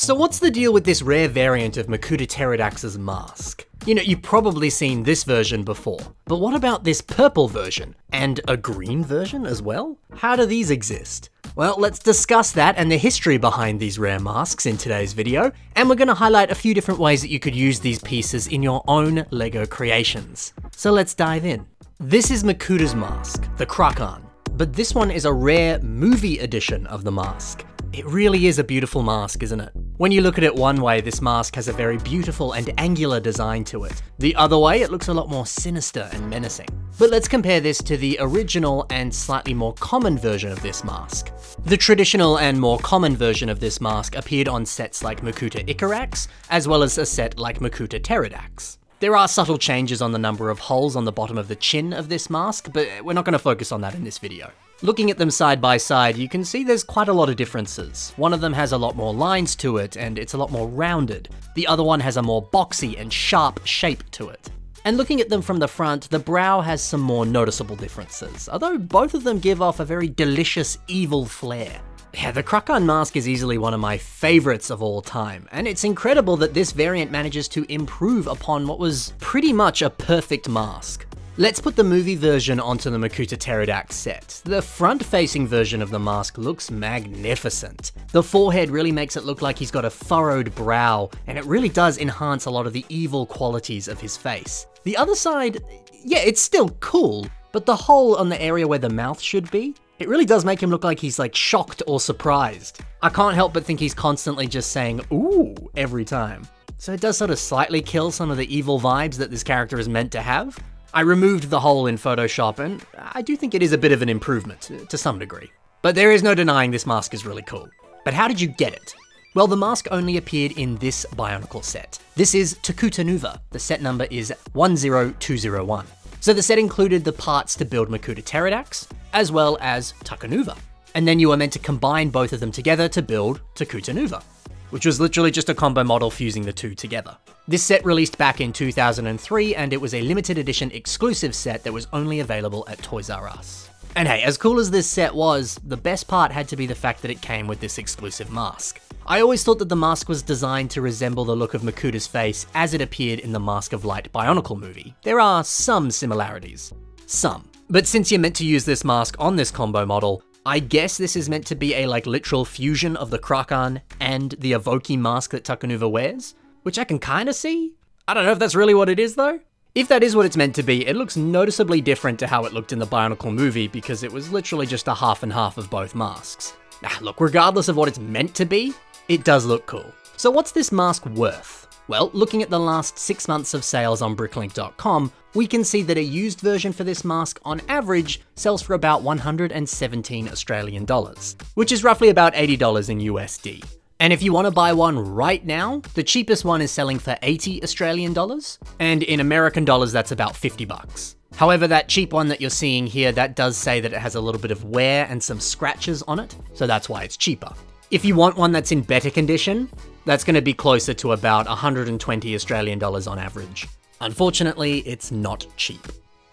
So what's the deal with this rare variant of Makuta Pterodax's mask? You know, you've probably seen this version before, but what about this purple version? And a green version as well? How do these exist? Well, let's discuss that and the history behind these rare masks in today's video, and we're going to highlight a few different ways that you could use these pieces in your own LEGO creations. So let's dive in. This is Makuta's mask, the Kraahkan, but this one is a rare movie edition of the mask. It really is a beautiful mask, isn't it? When you look at it one way, this mask has a very beautiful and angular design to it. The other way, it looks a lot more sinister and menacing. But let's compare this to the original and slightly more common version of this mask. The traditional and more common version of this mask appeared on sets like Makuta Icarax, as well as a set like Makuta Pterodax. There are subtle changes on the number of holes on the bottom of the chin of this mask, but we're not going to focus on that in this video. Looking at them side by side, you can see there's quite a lot of differences. One of them has a lot more lines to it, and it's a lot more rounded. The other one has a more boxy and sharp shape to it. And looking at them from the front, the brow has some more noticeable differences, although both of them give off a very delicious, evil flair. Yeah, the Kraahkan mask is easily one of my favorites of all time, and it's incredible that this variant manages to improve upon what was pretty much a perfect mask. Let's put the movie version onto the Makuta Pterodax set. The front-facing version of the mask looks magnificent. The forehead really makes it look like he's got a furrowed brow, and it really does enhance a lot of the evil qualities of his face. The other side, yeah, it's still cool, but the hole on the area where the mouth should be, it really does make him look like he's like shocked or surprised. I can't help but think he's constantly just saying, ooh, every time. So it does sort of slightly kill some of the evil vibes that this character is meant to have. I removed the hole in Photoshop, and I do think it is a bit of an improvement, to some degree. But there is no denying this mask is really cool. But how did you get it? Well, the mask only appeared in this Bionicle set. This is Takuta Nuva. The set number is 10201. So the set included the parts to build Makuta Pterodax, as well as Takanuva. And then you were meant to combine both of them together to build Takuta Nuva, which was literally just a combo model fusing the two together. This set released back in 2003, and it was a limited edition exclusive set that was only available at Toys R Us. And hey, as cool as this set was, the best part had to be the fact that it came with this exclusive mask. I always thought that the mask was designed to resemble the look of Makuta's face as it appeared in the Mask of Light Bionicle movie. There are some similarities. Some. But since you're meant to use this mask on this combo model, I guess this is meant to be a literal fusion of the Kraahkan and the evoking mask that Takanuva wears, which I can kinda see. I don't know if that's really what it is though. If that is what it's meant to be, it looks noticeably different to how it looked in the Bionicle movie because it was literally just a half and half of both masks. Look, regardless of what it's meant to be, it does look cool. So what's this mask worth? Well, looking at the last 6 months of sales on bricklink.com, we can see that a used version for this mask on average sells for about 117 Australian dollars, which is roughly about $80 in USD. And if you want to buy one right now, the cheapest one is selling for 80 Australian dollars, and in American dollars that's about 50 bucks. However, that cheap one that you're seeing here, that does say that it has a little bit of wear and some scratches on it, so that's why it's cheaper. If you want one that's in better condition, that's going to be closer to about 120 Australian dollars on average. Unfortunately, it's not cheap.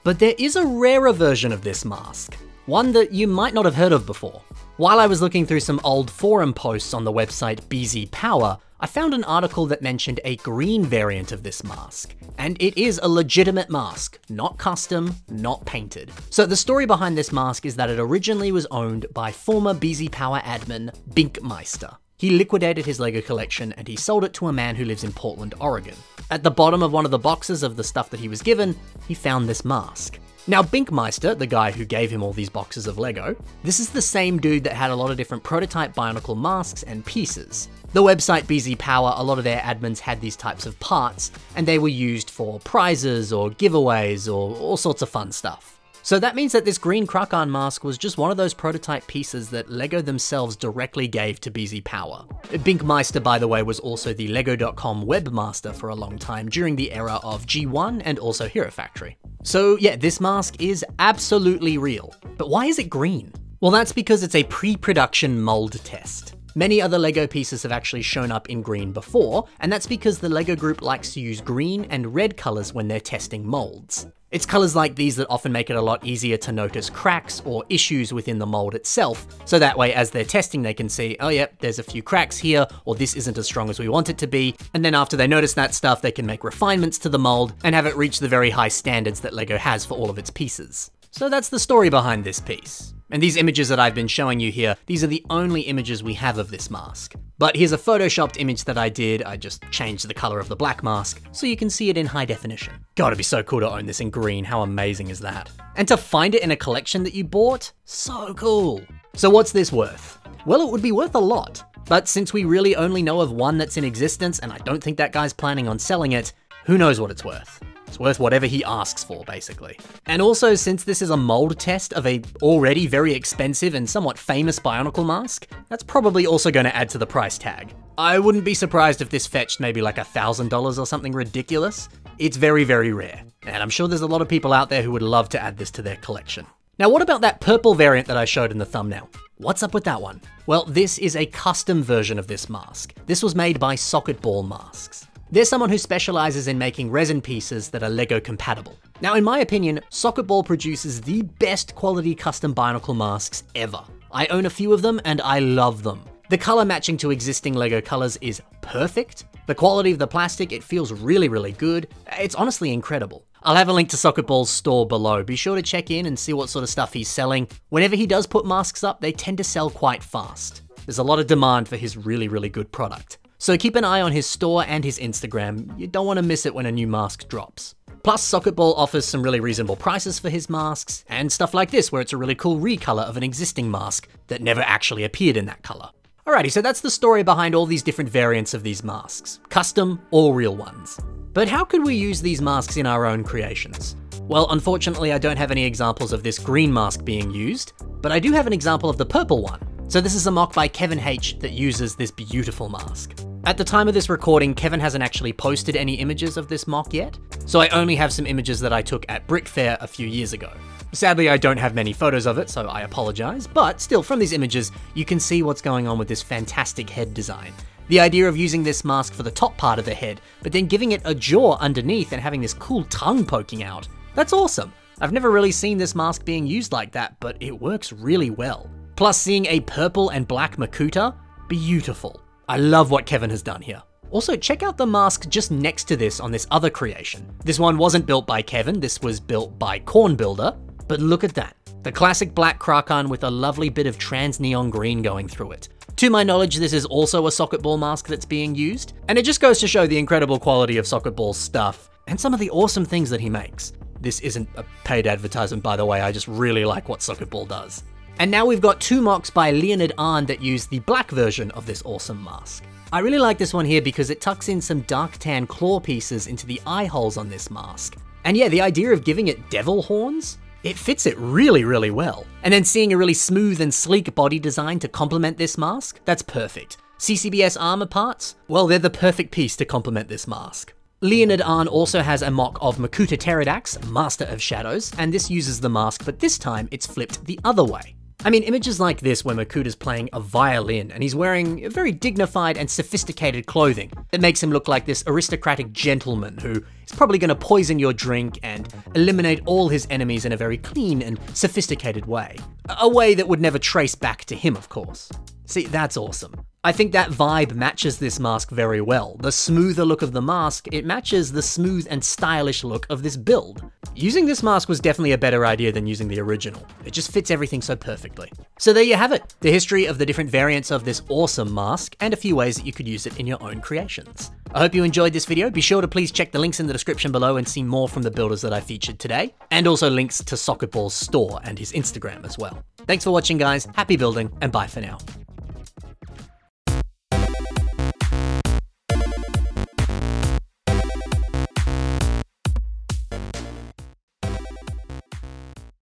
But there is a rarer version of this mask, one that you might not have heard of before. While I was looking through some old forum posts on the website BZ Power, I found an article that mentioned a green variant of this mask. And it is a legitimate mask, not custom, not painted. So the story behind this mask is that it originally was owned by former BZ Power admin Binkmeister. He liquidated his LEGO collection and he sold it to a man who lives in Portland, Oregon. At the bottom of one of the boxes of the stuff that he was given, he found this mask. Now Binkmeister, the guy who gave him all these boxes of LEGO, this is the same dude that had a lot of different prototype Bionicle masks and pieces. The website BZ Power, a lot of their admins had these types of parts, and they were used for prizes or giveaways or all sorts of fun stuff. So that means that this green Kraahkan mask was just one of those prototype pieces that LEGO themselves directly gave to BZ Power. Binkmeister, by the way, was also the LEGO.com webmaster for a long time during the era of G1 and also Hero Factory. So yeah, this mask is absolutely real. But why is it green? Well, that's because it's a pre-production mold test. Many other LEGO pieces have actually shown up in green before, and that's because the LEGO group likes to use green and red colors when they're testing molds. It's colors like these that often make it a lot easier to notice cracks or issues within the mold itself, so that way as they're testing they can see, oh yep, there's a few cracks here, or this isn't as strong as we want it to be, and then after they notice that stuff they can make refinements to the mold and have it reach the very high standards that LEGO has for all of its pieces. So that's the story behind this piece. And these images that I've been showing you here, these are the only images we have of this mask. But here's a photoshopped image that I did. I just changed the color of the black mask so you can see it in high definition. God, it'd be so cool to own this in green. How amazing is that? And to find it in a collection that you bought, so cool. So what's this worth? Well, it would be worth a lot. But since we really only know of one that's in existence, and I don't think that guy's planning on selling it, who knows what it's worth? It's worth whatever he asks for, basically. And also, since this is a mold test of a already very expensive and somewhat famous Bionicle mask, that's probably also going to add to the price tag. I wouldn't be surprised if this fetched maybe like $1,000 or something ridiculous. It's very, very rare. And I'm sure there's a lot of people out there who would love to add this to their collection. Now, what about that purple variant that I showed in the thumbnail? What's up with that one? Well, this is a custom version of this mask. This was made by Socket Ball Masks. They're someone who specializes in making resin pieces that are LEGO compatible. Now, in my opinion, Socket Ball produces the best quality custom Bionicle masks ever. I own a few of them and I love them. The color matching to existing LEGO colors is perfect. The quality of the plastic, it feels really, really good. It's honestly incredible. I'll have a link to Socket Ball's store below. Be sure to check in and see what sort of stuff he's selling. Whenever he does put masks up, they tend to sell quite fast. There's a lot of demand for his really, really good product. So keep an eye on his store and his Instagram. You don't want to miss it when a new mask drops. Plus, Socket Ball offers some really reasonable prices for his masks, and stuff like this where it's a really cool recolor of an existing mask that never actually appeared in that color. Alrighty, so that's the story behind all these different variants of these masks, custom or real ones. But how could we use these masks in our own creations? Well, unfortunately, I don't have any examples of this green mask being used, but I do have an example of the purple one. So this is a mock by Kevin H that uses this beautiful mask. At the time of this recording, Kevin hasn't actually posted any images of this mock yet, so I only have some images that I took at Brick Fair a few years ago. Sadly, I don't have many photos of it, so I apologize, but still, from these images, you can see what's going on with this fantastic head design. The idea of using this mask for the top part of the head, but then giving it a jaw underneath and having this cool tongue poking out. That's awesome. I've never really seen this mask being used like that, but it works really well. Plus, seeing a purple and black Makuta, beautiful. I love what Kevin has done here. Also, check out the mask just next to this on this other creation. This one wasn't built by Kevin, this was built by Corn Builder, but look at that. The classic black Kraahkan with a lovely bit of trans neon green going through it. To my knowledge, this is also a Socket Ball mask that's being used, and it just goes to show the incredible quality of Socket Ball's stuff and some of the awesome things that he makes. This isn't a paid advertisement, by the way, I just really like what Socket Ball does. And now we've got two mocks by Leonard Arndt that use the black version of this awesome mask. I really like this one here because it tucks in some dark tan claw pieces into the eye holes on this mask. And yeah, the idea of giving it devil horns, it fits it really, really well. And then seeing a really smooth and sleek body design to complement this mask, that's perfect. CCBS armor parts, well, they're the perfect piece to complement this mask. Leonard Arndt also has a mock of Makuta Pterodax, Master of Shadows, and this uses the mask, but this time it's flipped the other way. I mean, images like this where Makuta's playing a violin and he's wearing very dignified and sophisticated clothing that makes him look like this aristocratic gentleman who is probably going to poison your drink and eliminate all his enemies in a very clean and sophisticated way. A way that would never trace back to him, of course. See, that's awesome. I think that vibe matches this mask very well. The smoother look of the mask, it matches the smooth and stylish look of this build. Using this mask was definitely a better idea than using the original. It just fits everything so perfectly. So there you have it, the history of the different variants of this awesome mask and a few ways that you could use it in your own creations. I hope you enjoyed this video. Be sure to please check the links in the description below and see more from the builders that I featured today, and also links to Socket Ball's store and his Instagram as well. Thanks for watching, guys. Happy building, and bye for now.